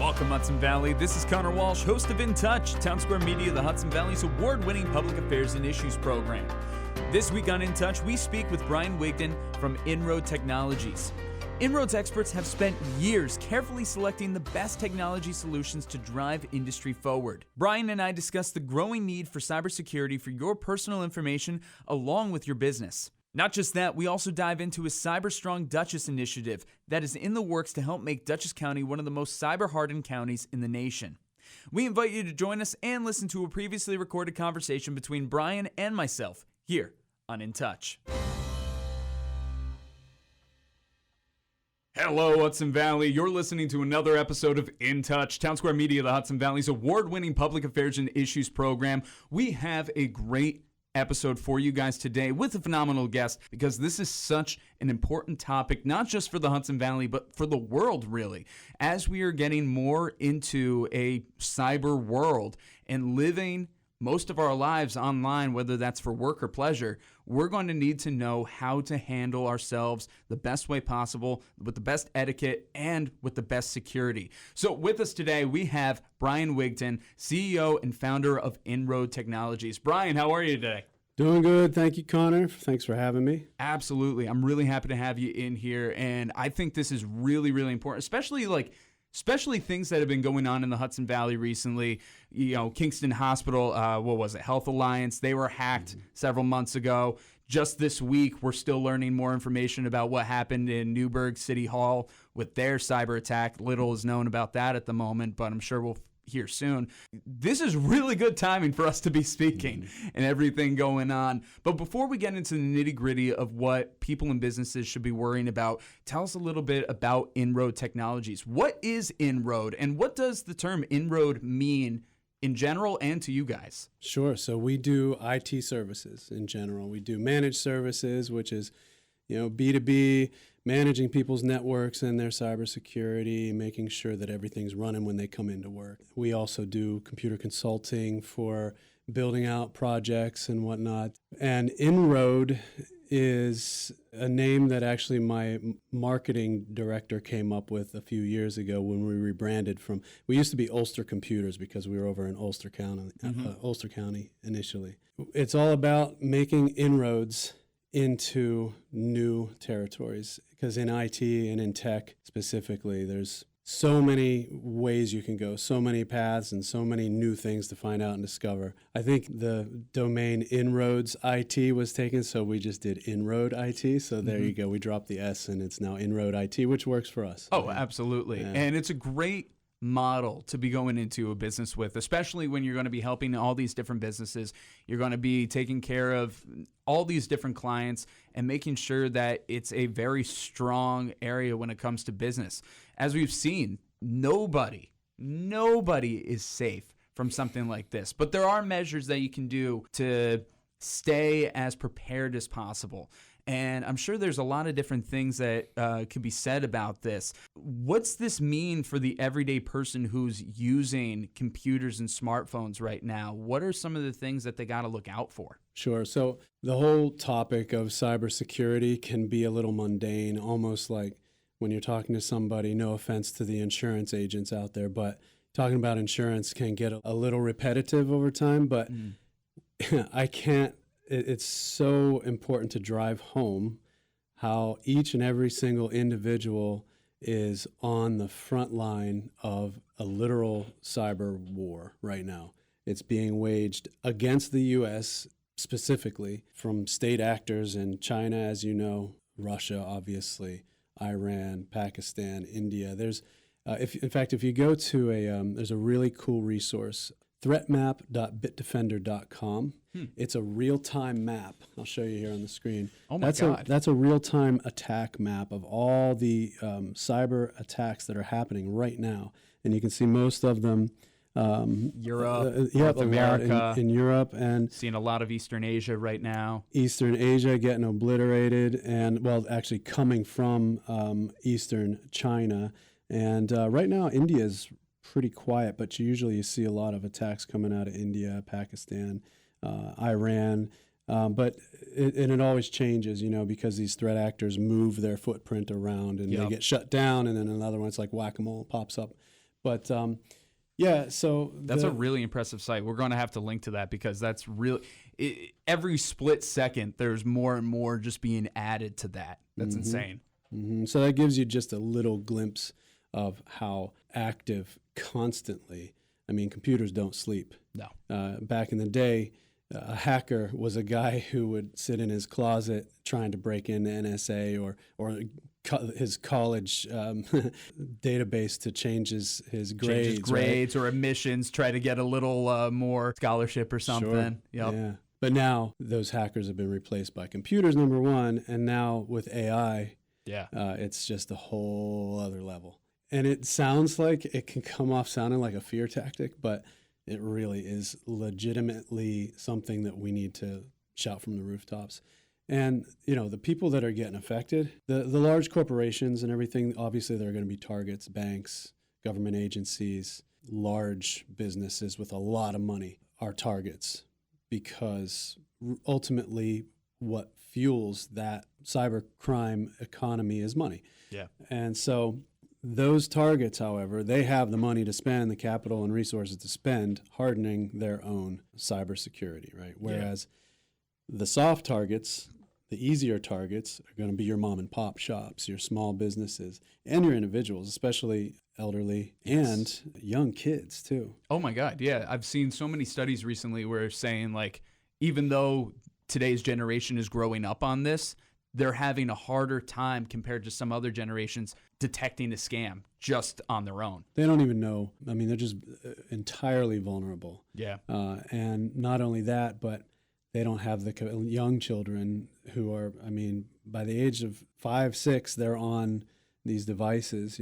Welcome, Hudson Valley. This is Conor Walsh, host of In Touch, Townsquare Media, the Hudson Valley's award-winning public affairs and issues program. This week on In Touch, we speak with Bryan Wigton from Inroad Technologies. Inroad's experts have spent years carefully selecting the best technology solutions to drive industry forward. Bryan and I discuss the growing need for cybersecurity for your personal information along with your business. Not just that, we also dive into a Cyber Strong Dutchess initiative that is in the works to help make Dutchess County one of the most cyber-hardened counties in the nation. We invite you to join us and listen to a previously recorded conversation between Bryan and myself here on In Touch. Hello, Hudson Valley. You're listening to another episode of In Touch, Townsquare Media, the Hudson Valley's award-winning public affairs and issues program. We have a great episode for you guys today with a phenomenal guest because this is such an important topic, not just for the Hudson Valley, but for the world, really. As we are getting more into a cyber world and living most of our lives online, whether that's for work or pleasure, we're going to need to know how to handle ourselves the best way possible, with the best etiquette, and with the best security. So with us today, we have Bryan Wigton, CEO and founder of Inroad Technologies. Bryan, how are you today? Doing good. Thank you, Conor. Thanks for having me. Absolutely. I'm really happy to have you in here, and I think this is really, really important, especially things that have been going on in the Hudson Valley recently. You know, Kingston Hospital, Health Alliance, they were hacked several months ago. Just this week, we're still learning more information about what happened in Newburgh City Hall with their cyber attack. Little is known about that at the moment, but I'm sure we'll hear soon. This is really good timing for us to be speaking and everything going on. But before we get into the nitty-gritty of what people and businesses should be worrying about, tell us a little bit about Inroad Technologies. What is Inroad, and what does the term Inroad mean in general and to you guys? Sure. So we do IT services in general. We do managed services, which is, B2B, managing people's networks and their cybersecurity, making sure that everything's running when they come into work. We also do computer consulting for building out projects and whatnot. And Inroad is a name that actually my marketing director came up with a few years ago when we rebranded from, we used to be Ulster Computers because we were over in Ulster County initially. It's all about making inroads into new territories, because in IT and in tech specifically, there's so many ways you can go, so many paths and so many new things to find out and discover. I think the domain Inroads IT was taken, so we just did Inroad IT. So there you go. We dropped the S and it's now Inroad IT, which works for us. Oh, absolutely. Yeah. And it's a great model to be going into a business with, especially when you're going to be helping all these different businesses. You're going to be taking care of all these different clients and making sure that it's a very strong area when it comes to business. As we've seen, nobody is safe from something like this, but there are measures that you can do to stay as prepared as possible. And I'm sure there's a lot of different things that could be said about this. What's this mean for the everyday person who's using computers and smartphones right now? What are some of the things that they got to look out for? Sure. So the whole topic of cybersecurity can be a little mundane, almost like when you're talking to somebody, no offense to the insurance agents out there, but talking about insurance can get a little repetitive over time. But it's so important to drive home how each and every single individual is on the front line of a literal cyber war right now. It's being waged against the U.S. specifically from state actors in China, as you know, Russia, obviously, Iran, Pakistan, India. There's, if you go to there's a really cool resource, threatmap.bitdefender.com. It's a real-time map. I'll show you here on the screen. Oh my God. That's a real-time attack map of all the cyber attacks that are happening right now. And you can see most of them. Europe, North America. In Europe. And seeing a lot of Eastern Asia right now. Eastern Asia getting obliterated and, actually coming from Eastern China. And right now, India's pretty quiet, but usually you see a lot of attacks coming out of India, Pakistan, Iran. But it always changes, because these threat actors move their footprint around and they get shut down, and then another one, it's like whack-a-mole, pops up. But yeah, so that's a really impressive site. We're going to have to link to that because that's really every split second there's more and more just being added to that. That's insane. So that gives you just a little glimpse of how active constantly. I mean, computers don't sleep. No. Back in the day, a hacker was a guy who would sit in his closet trying to break into NSA or his college database to change his grades. Change his grades, right? Or admissions, try to get a little more scholarship or something. Sure. Yep. Yeah. But now those hackers have been replaced by computers, number one, and now with AI, it's just a whole other level. And it sounds like it can come off sounding like a fear tactic, but it really is legitimately something that we need to shout from the rooftops. And, the people that are getting affected, the large corporations and everything, obviously they're going to be targets, banks, government agencies, large businesses with a lot of money are targets because ultimately what fuels that cybercrime economy is money. Yeah. And so those targets, however, they have the money to spend, the capital and resources to spend hardening their own cybersecurity, right? Whereas the soft targets, the easier targets are going to be your mom and pop shops, your small businesses, and your individuals, especially elderly and young kids too. Oh my God. Yeah. I've seen so many studies recently where it's saying like, even though today's generation is growing up on this, they're having a harder time compared to some other generations detecting a scam just on their own. They don't even know. I mean, they're just entirely vulnerable. Yeah. And not only that, but they don't have the young children who are, I mean, by the age of 5, 6, they're on these devices,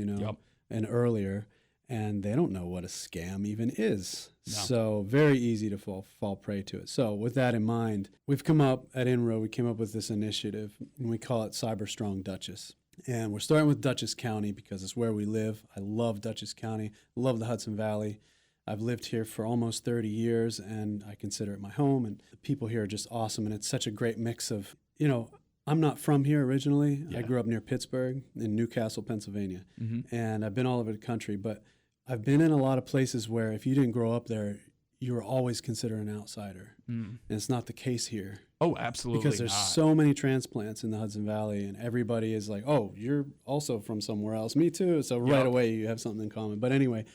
and earlier, and they don't know what a scam even is. No. So very easy to fall prey to it. So with that in mind, we've come up at Inroad, we came up with this initiative, and we call it Cyber Strong Dutchess. And we're starting with Dutchess County because it's where we live. I love Dutchess County, love the Hudson Valley. I've lived here for almost 30 years, and I consider it my home, and the people here are just awesome, and it's such a great mix of, I'm not from here originally. Yeah. I grew up near Pittsburgh in Newcastle, Pennsylvania, and I've been all over the country, but I've been in a lot of places where if you didn't grow up there, you were always considered an outsider, and it's not the case here. Oh, absolutely Because there's so many transplants in the Hudson Valley, and everybody is like, oh, you're also from somewhere else. Me too. So right away, you have something in common. But anyway,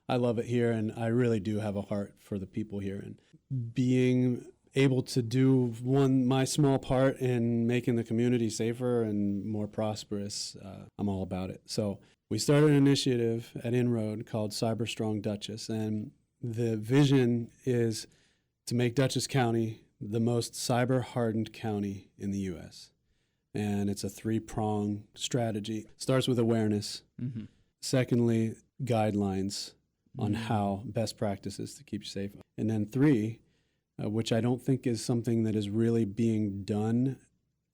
I love it here, and I really do have a heart for the people here. And being able to do my small part in making the community safer and more prosperous, I'm all about it. So we started an initiative at Inroad called Cyber Strong Dutchess, and the vision is to make Dutchess County the most cyber-hardened county in the U.S. And it's a 3-pronged strategy. Starts with awareness. Secondly, guidelines on how best practices to keep you safe. And then 3, which I don't think is something that is really being done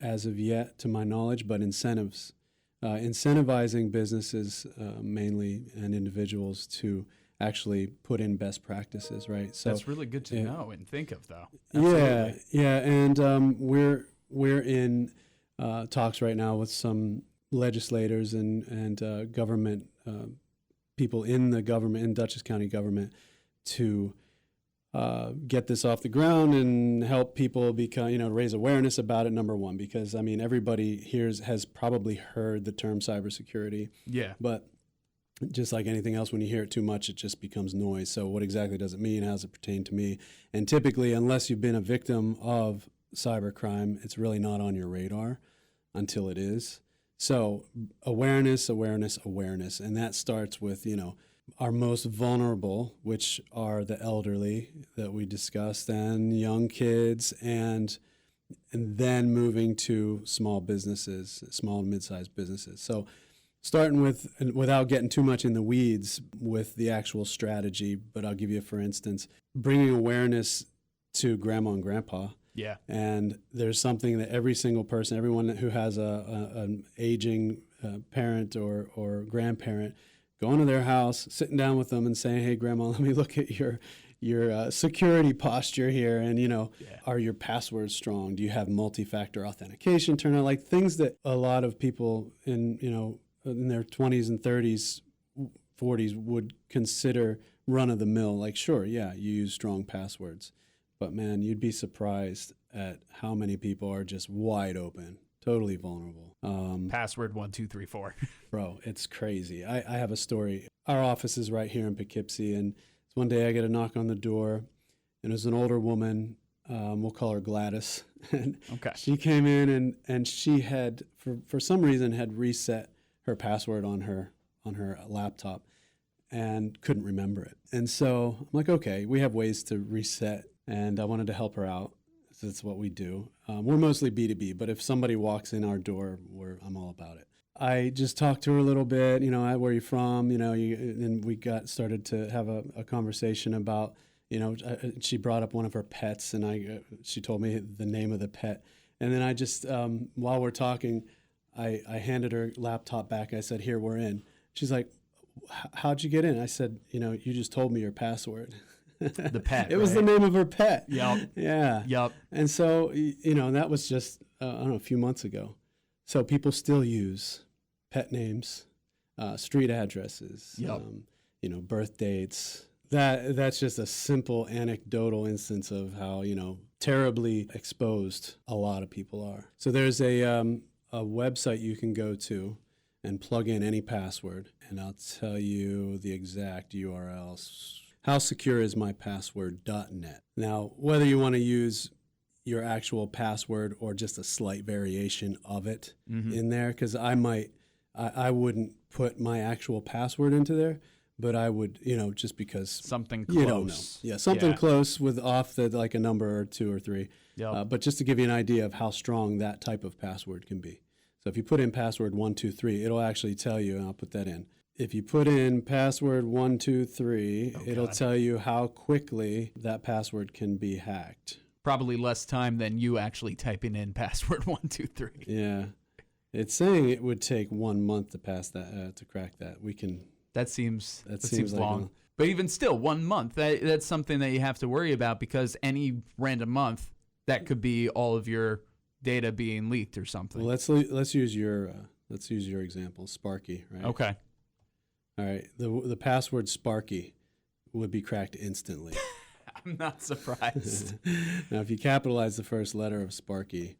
as of yet, to my knowledge, but incentives. Incentivizing businesses mainly and individuals to actually put in best practices, right? So that's really good to know and think of, though. Absolutely. Yeah, and we're in talks right now with some legislators and government people in the government, in Dutchess County government, to get this off the ground and help people raise awareness about it, number one, because, I mean, everybody here has probably heard the term cybersecurity. Yeah. But just like anything else, when you hear it too much, it just becomes noise. So what exactly does it mean? How does it pertain to me? And typically, unless you've been a victim of cybercrime, it's really not on your radar until it is. So awareness. And that starts with, our most vulnerable, which are the elderly that we discussed, and young kids, and then moving to small businesses, small and mid-sized businesses. So starting with, without getting too much in the weeds with the actual strategy, but I'll give you, for instance, bringing awareness to grandma and grandpa. Yeah. And there's something that every single person, everyone who has an aging parent or grandparent, going to their house, sitting down with them and saying, hey, grandma, let me look at your security posture here. And, are your passwords strong? Do you have multi-factor authentication turned on? Like things that a lot of people in their 20s and 30s 40s would consider run-of-the-mill. Like, sure, yeah, you use strong passwords. But, man, you'd be surprised at how many people are just wide open, totally vulnerable. Password 1234. Bro, it's crazy. I have a story. Our office is right here in Poughkeepsie, and one day I get a knock on the door, and it was an older woman. We'll call her Gladys. And Okay. she came in, and she had, for some reason, had reset her password on her laptop and couldn't remember it. And so I'm like, okay, we have ways to reset, and I wanted to help her out. So that's what we do. We're mostly B2B, but if somebody walks in our door, I'm all about it. I just talked to her a little bit, where are you from? And we started to have a conversation about, she brought up one of her pets, and she told me the name of the pet. And then I just, while we're talking, I handed her laptop back. I said, here, we're in. She's like, how'd you get in? I said, you just told me your password. The pet. It was the name of her pet. Yep. Yeah. Yep. And so, that was just, a few months ago. So people still use pet names, street addresses, Yep. Birth dates. That's just a simple anecdotal instance of how, terribly exposed a lot of people are. So there's a website you can go to and plug in any password, and I'll tell you the exact URL. howsecureismypassword.net. Now, whether you want to use your actual password or just a slight variation of it in there, because I wouldn't put my actual password into there, but I would, just because something close. You don't know. Yeah, something close with off like a number or 2 or 3. Yep. But just to give you an idea of how strong that type of password can be. So if you put in password 123, it'll actually tell you, and I'll put that in. If you put in password 123, it'll tell you how quickly that password can be hacked. Probably less time than you actually typing in password 123. Yeah. It's saying it would take 1 month to pass that, to crack that. That seems seems long. But even still, 1 month, that's something that you have to worry about, because any random month, that could be all of your data being leaked or something. Well, let's use your example, Sparky, right? Okay. All right. The password Sparky would be cracked instantly. I'm not surprised. Now, if you capitalize the first letter of Sparky,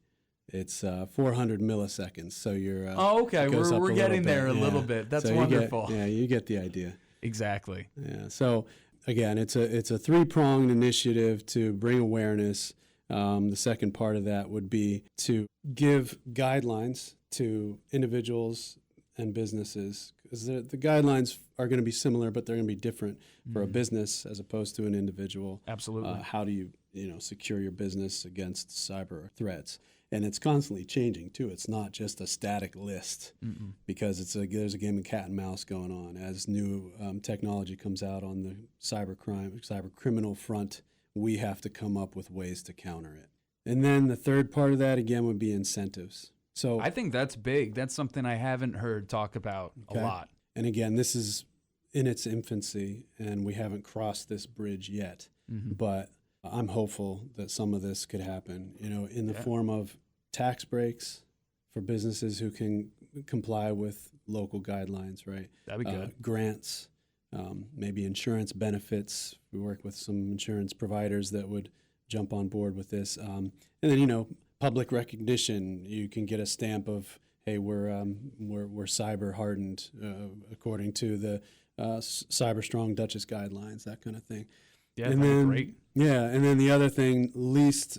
it's 400 milliseconds. So you're okay. We're getting there a little bit. That's so wonderful. You get the idea. Exactly. Yeah. So again, it's a 3-pronged initiative to bring awareness. The second part of that would be to give guidelines to individuals and businesses, because the guidelines are going to be similar, but they're going to be different for a business as opposed to an individual. Absolutely. How do you secure your business against cyber threats? And it's constantly changing too. It's not just a static list, because there's a game of cat and mouse going on as new technology comes out on the cyber criminal front. We have to come up with ways to counter it. And then the third part of that again would be incentives. So I think that's big. That's something I haven't heard talk about a lot. And again, this is in its infancy, and we haven't crossed this bridge yet. But I'm hopeful that some of this could happen, in the form of tax breaks for businesses who can comply with local guidelines, right? That'd be good. Grants, maybe insurance benefits. We work with some insurance providers that would jump on board with this. And then, public recognition. You can get a stamp of, hey, we're cyber-hardened according to the Cyber Strong Dutchess guidelines, that kind of thing. Yeah, that'd be great. Yeah, and then the other thing, last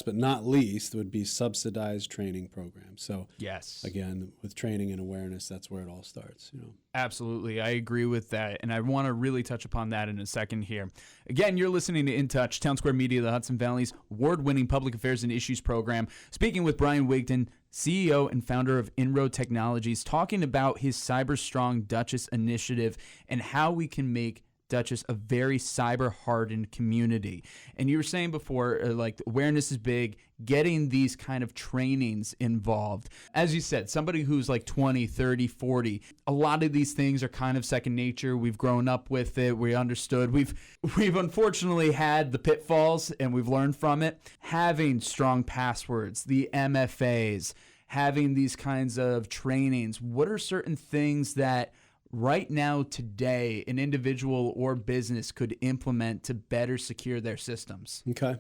but not least, would be subsidized training programs. So yes, again, with training and awareness, that's where it all starts. Absolutely, I agree with that, and I want to really touch upon that in a second here. Again, you're listening to In Touch, Townsquare Media, the Hudson Valley's award-winning public affairs and issues program. Speaking with Bryan Wigton, CEO and founder of Inroad Technologies, talking about his Cyber Strong Dutchess initiative and how we can make Dutchess a very cyber-hardened community. And you were saying before, awareness is big, getting these kind of trainings involved. As you said, somebody who's like 20, 30, 40, a lot of these things are kind of second nature. We've grown up with it. We understood. We've unfortunately had the pitfalls, and we've learned from it. Having strong passwords, the MFAs, having these kinds of trainings, what are certain things that right now, today, an individual or business could implement to better secure their systems? Okay,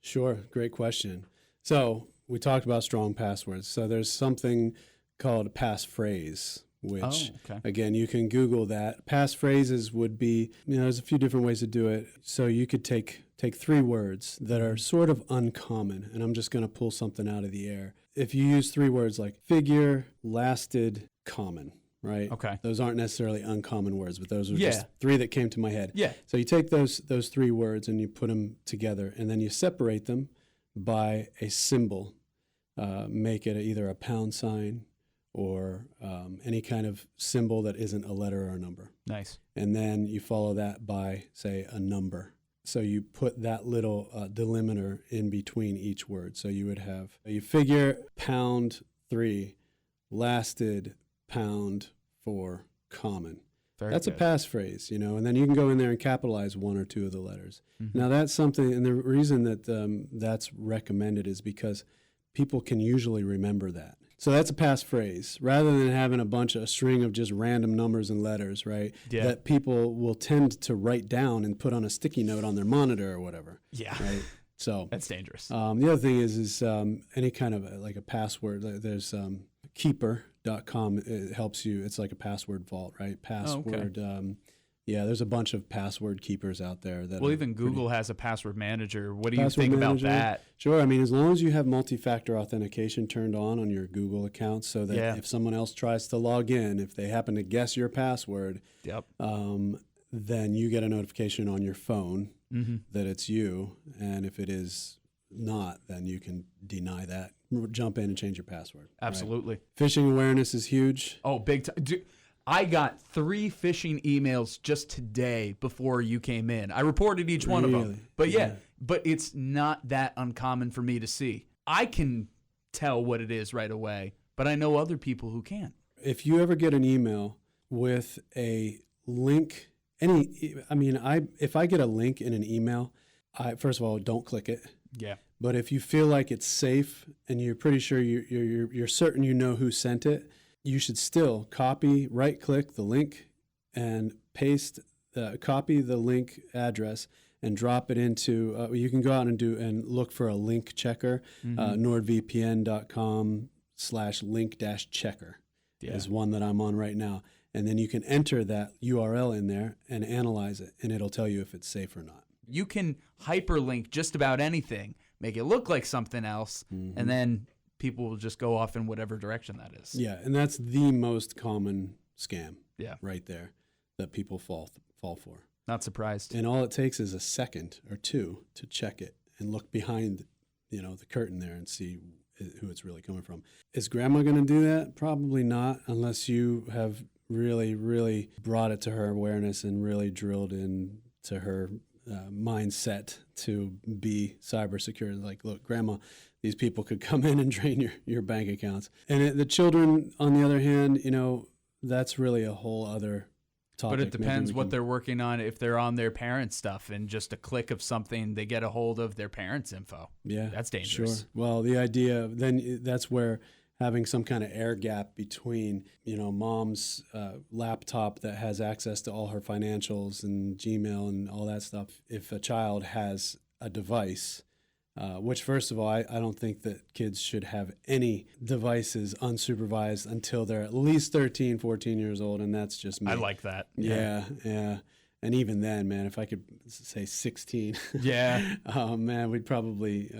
sure. Great question. So we talked about strong passwords. So there's something called a passphrase, which, again, you can Google that. Passphrases would be, there's a few different ways to do it. So you could take 3 words that are sort of uncommon, and I'm just going to pull something out of the air. If you use 3 words like figure, lasted, common, right? Okay. Those aren't necessarily uncommon words, but those are just 3 that came to my head. Yeah. So you take those 3 words and you put them together, and then you separate them by a symbol. Make it either a pound sign or any kind of symbol that isn't a letter or a number. Nice. And then you follow that by, say, a number. So you put that little delimiter in between each word. So you would have, you figure pound 3, lasted pound 4, common. That's a passphrase, and then you can go in there and capitalize 1 or 2 of the letters. Mm-hmm. Now that's something, and the reason that that's recommended is because people can usually remember that. So that's a passphrase, rather than having a string of just random numbers and letters, right? Yeah. That people will tend to write down and put on a sticky note on their monitor or whatever. Yeah. Right. So that's dangerous. The other thing is any kind of like a password. There's keeper.com. It helps you. It's like a password vault, right? Password. There's a bunch of password keepers out there. Well, even Google has a password manager. What do you think about that? Sure. I mean, as long as you have multi-factor authentication turned on your Google account, so that if someone else tries to log in, if they happen to guess your password, then you get a notification on your phone that it's you. And if it is not, then you can deny that. Jump in and change your password. Absolutely. Right? Phishing awareness is huge. Oh, big time. I got 3 phishing emails just today before you came in. I reported each one of them. But but it's not that uncommon for me to see. I can tell what it is right away, but I know other people who can't. If you ever get an email with a link, if I get a link in an email, first of all, don't click it. Yeah. But if you feel like it's safe and you're pretty sure you're certain you know who sent it, you should still right-click the link and copy the link address and drop it into, you can go out and look for a link checker, nordvpn.com/link-checker is one that I'm on right now. And then you can enter that URL in there and analyze it, and it'll tell you if it's safe or not. You can hyperlink just about anything, make it look like something else, and then people will just go off in whatever direction that is. Yeah, and that's the most common scam right there that people fall for. Not surprised. And all it takes is a second or 2 to check it and look behind, the curtain there and see who it's really coming from. Is grandma going to do that? Probably not, unless you have really, really brought it to her awareness and really drilled into her mindset to be cyber secure. Like, look, grandma, these people could come in and drain your bank accounts. And the children, on the other hand, that's really a whole other topic. But it depends what they're working on. If they're on their parents' stuff and just a click of something, they get a hold of their parents' info. Yeah, that's dangerous. Sure. Well, the idea, then that's where having some kind of air gap between, mom's laptop that has access to all her financials and Gmail and all that stuff. If a child has a device, which, first of all, I don't think that kids should have any devices unsupervised until they're at least 13, 14 years old, and that's just me. I like that. Yeah. And even then, man, if I could say 16, man, we'd probably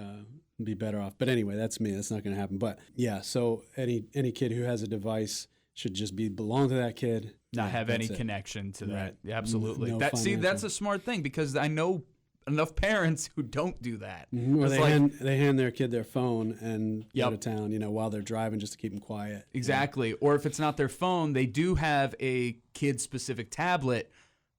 be better off. But anyway, that's me. That's not going to happen. But yeah, so any kid who has a device should just belong to that kid. Not have any connection to that. Yeah, absolutely. That's a smart thing, because I know enough parents who don't do that. Or they hand their kid their phone and go to town, while they're driving, just to keep them quiet. Exactly. Or if it's not their phone, they do have a kid-specific tablet,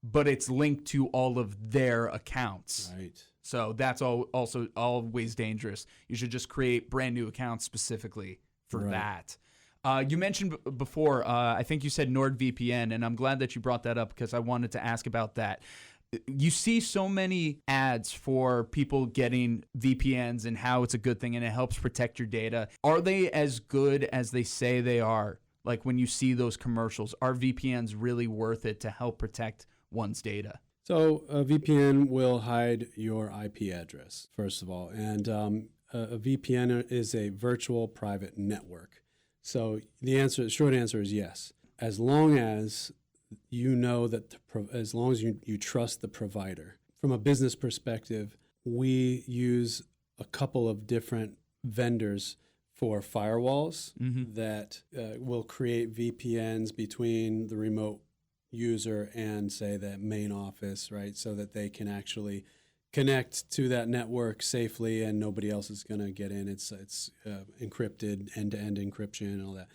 but it's linked to all of their accounts. Right. So that's also always dangerous. You should just create brand new accounts specifically for that. You mentioned before, I think you said NordVPN, and I'm glad that you brought that up, because I wanted to ask about that. You see so many ads for people getting VPNs and how it's a good thing and it helps protect your data. Are they as good as they say they are? Like when you see those commercials, are VPNs really worth it to help protect one's data? So a VPN will hide your IP address, first of all. And a VPN is a virtual private network. So the short answer is yes. As long as you know that, as long as you trust the provider. From a business perspective, we use a couple of different vendors for firewalls that will create VPNs between the remote user and, say, that main office, right? So that they can actually connect to that network safely and nobody else is going to get in. It's encrypted, end-to-end encryption and all that.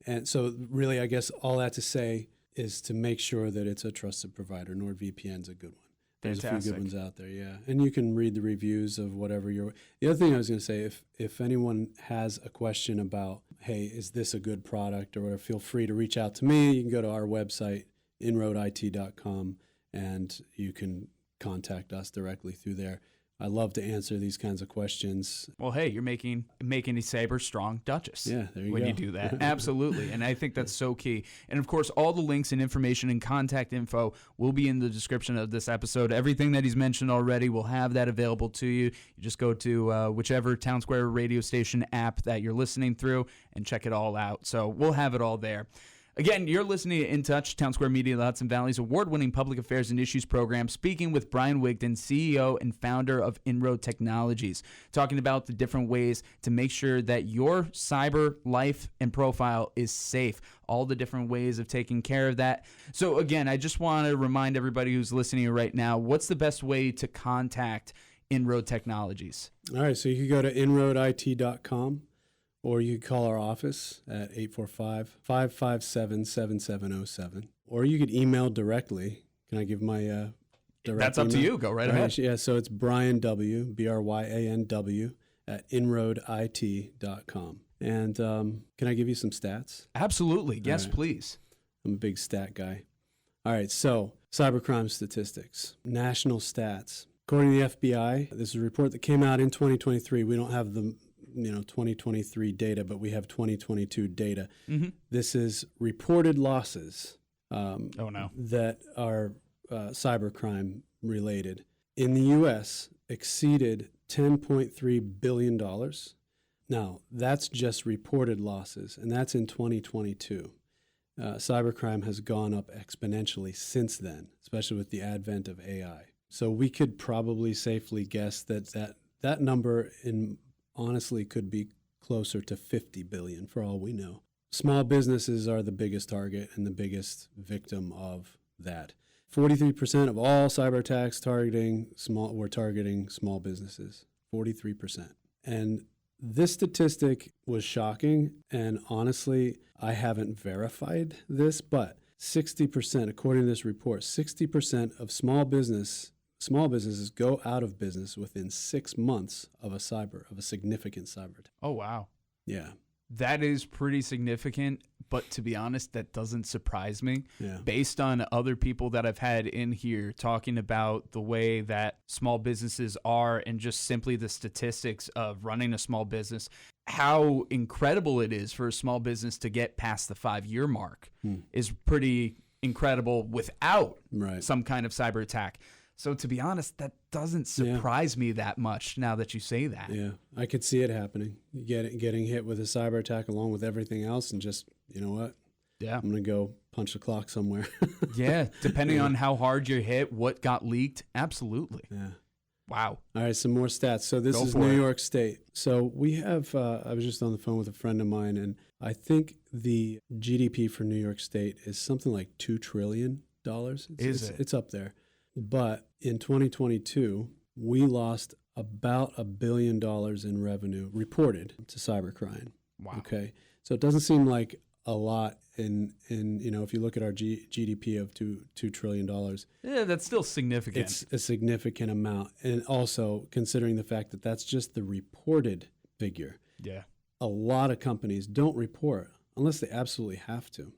And so really, I guess all that to say is to make sure that it's a trusted provider. NordVPN's a good one. There's a few good ones out there, yeah. And you can read the reviews of whatever you're... The other thing I was going to say, if anyone has a question about, hey, is this a good product or whatever, feel free to reach out to me. You can go to our website, inroadit.com, and you can contact us directly through there. I love to answer these kinds of questions. Well, hey, you're making a Cyber Strong Dutchess. Yeah, there you go. When you do that. Absolutely. And I think that's so key. And of course, all the links and information and contact info will be in the description of this episode. Everything that he's mentioned already, we'll have that available to you. You just go to whichever Townsquare radio station app that you're listening through and check it all out. So we'll have it all there. Again, you're listening to In Touch, Townsquare Media, the Hudson Valley's award-winning public affairs and issues program, speaking with Bryan Wigton, CEO and founder of Inroad Technologies, talking about the different ways to make sure that your cyber life and profile is safe, all the different ways of taking care of that. So again, I just want to remind everybody who's listening right now, what's the best way to contact Inroad Technologies? All right, so you can go to inroadit.com. Or you can call our office at 845-557-7707. Or you could email directly. Can I give my direct That's up email? to you. Go right ahead. Yeah, so it's Bryan W, BRYANW, at inroadit.com. And can I give you some stats? Absolutely. Yes, right. Please. I'm a big stat guy. All right, so cybercrime statistics, national stats. According to the FBI, this is a report that came out in 2023. We don't have the 2023 data, but we have 2022 data. This is reported losses that are cybercrime related in the U.S. exceeded $10.3 billion. Now, that's just reported losses, and that's in 2022. Cybercrime has gone up exponentially since then, especially with the advent of AI. So we could probably safely guess that number honestly could be closer to 50 billion for all we know. Small businesses are the biggest target and the biggest victim of that. 43% of all cyber attacks were targeting small businesses. 43%. And this statistic was shocking, and honestly, I haven't verified this, but 60%, according to this report, 60% of small businesses go out of business within 6 months of a significant cyber attack. Oh, wow. Yeah. That is pretty significant, but to be honest, that doesn't surprise me. Yeah. Based on other people that I've had in here talking about the way that small businesses are and just simply the statistics of running a small business, how incredible it is for a small business to get past the 5-year mark is pretty incredible without some kind of cyber attack. So to be honest, that doesn't surprise me that much now that you say that. Yeah, I could see it happening. Getting hit with a cyber attack along with everything else and just, you know what? Yeah. I'm going to go punch the clock somewhere. Yeah, depending on how hard you're hit, what got leaked. Absolutely. Yeah. Wow. All right, some more stats. So this is New York State. So we have, I was just on the phone with a friend of mine, and I think the GDP for New York State is something like $2 trillion. It's up there. But in 2022, we lost about $1 billion in revenue reported to cybercrime. Wow. Okay. So it doesn't seem like a lot in if you look at our GDP of $2 trillion. Yeah, that's still significant. It's a significant amount. And also considering the fact that that's just the reported figure. Yeah. A lot of companies don't report unless they absolutely have to.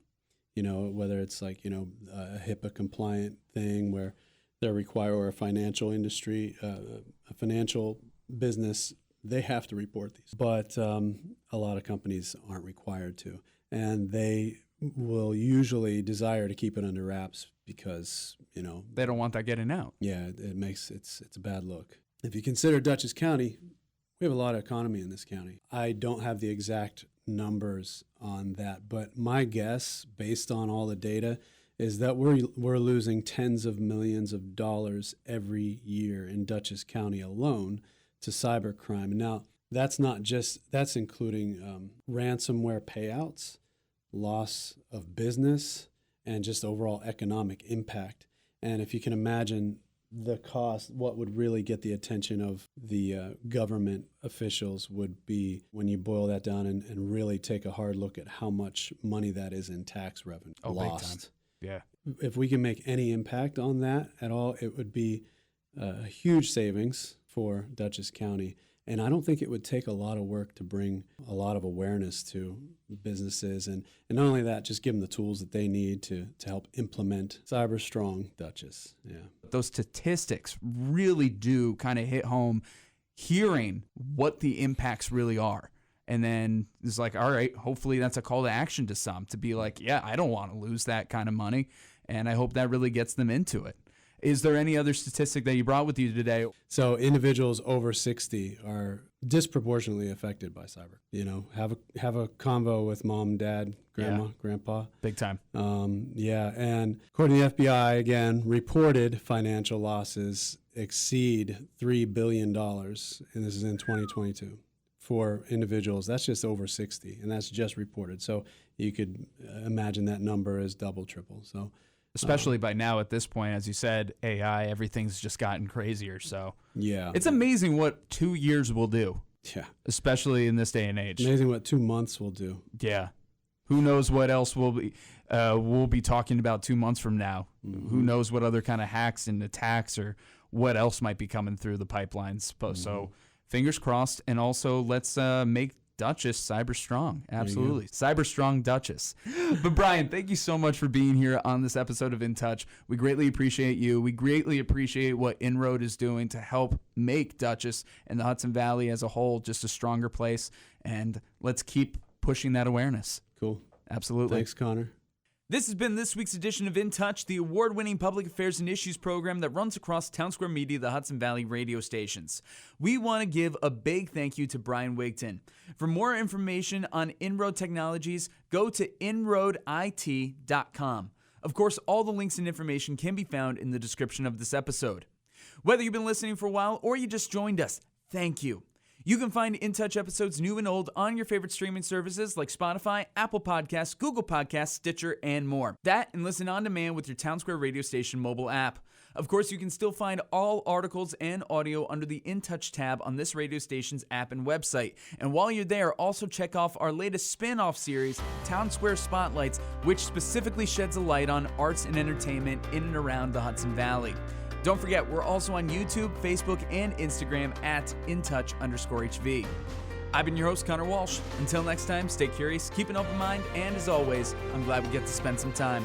Whether it's like, a HIPAA compliant thing where they're required, or a financial industry, a financial business, they have to report these. But a lot of companies aren't required to. and they will usually desire to keep it under wraps because, they don't want that getting out. Yeah, it's a bad look. If you consider Dutchess County, we have a lot of economy in this county. I don't have the exact numbers on that, but my guess, based on all the data, is that we're losing tens of millions of dollars every year in Dutchess County alone to cybercrime. Now, that's including ransomware payouts, loss of business, and just overall economic impact. And if you can imagine the cost, what would really get the attention of the government officials would be when you boil that down and really take a hard look at how much money that is in tax revenue lost. Big time. Yeah. If we can make any impact on that at all, it would be a huge savings for Dutchess County. And I don't think it would take a lot of work to bring a lot of awareness to businesses. And not only that, just give them the tools that they need to help implement Cyber Strong Dutchess. Yeah. Those statistics really do kind of hit home, hearing what the impacts really are. And then it's like, all right, hopefully that's a call to action to some to be like, yeah, I don't want to lose that kind of money. And I hope that really gets them into it. Is there any other statistic that you brought with you today? So individuals over 60 are disproportionately affected by cyber. Have a convo with mom, dad, grandma, grandpa. Big time. And according to the FBI, again, reported financial losses exceed $3 billion, and this is in 2022. For individuals, that's just over 60, and that's just reported. So you could imagine that number is double, triple. So, especially by now at this point, as you said, AI, everything's just gotten crazier. So yeah, it's amazing what 2 years will do. Yeah, especially in this day and age. Amazing what 2 months will do. Yeah, who knows what else we'll be talking about 2 months from now? Mm-hmm. Who knows what other kind of hacks and attacks or what else might be coming through the pipelines? Mm-hmm. So. Fingers crossed, and also let's make Dutchess cyber strong. Absolutely. Cyber Strong Dutchess. But Bryan, thank you so much for being here on this episode of In Touch. We greatly appreciate you. We greatly appreciate what Inroad is doing to help make Dutchess and the Hudson Valley as a whole just a stronger place. And let's keep pushing that awareness. Cool. Absolutely. Thanks, Conor. This has been this week's edition of In Touch, the award-winning public affairs and issues program that runs across Townsquare Media, the Hudson Valley radio stations. We want to give a big thank you to Bryan Wigton. For more information on Inroad Technologies, go to inroadit.com. Of course, all the links and information can be found in the description of this episode. Whether you've been listening for a while or you just joined us, thank you. You can find In Touch episodes new and old on your favorite streaming services like Spotify, Apple Podcasts, Google Podcasts, Stitcher, and more. That and listen on demand with your Townsquare radio station mobile app. Of course, you can still find all articles and audio under the In Touch tab on this radio station's app and website. And while you're there, also check off our latest spin-off series, Townsquare Spotlights, which specifically sheds a light on arts and entertainment in and around the Hudson Valley. Don't forget, we're also on YouTube, Facebook, and Instagram at InTouch_HV. I've been your host, Conor Walsh. Until next time, stay curious, keep an open mind, and as always, I'm glad we get to spend some time.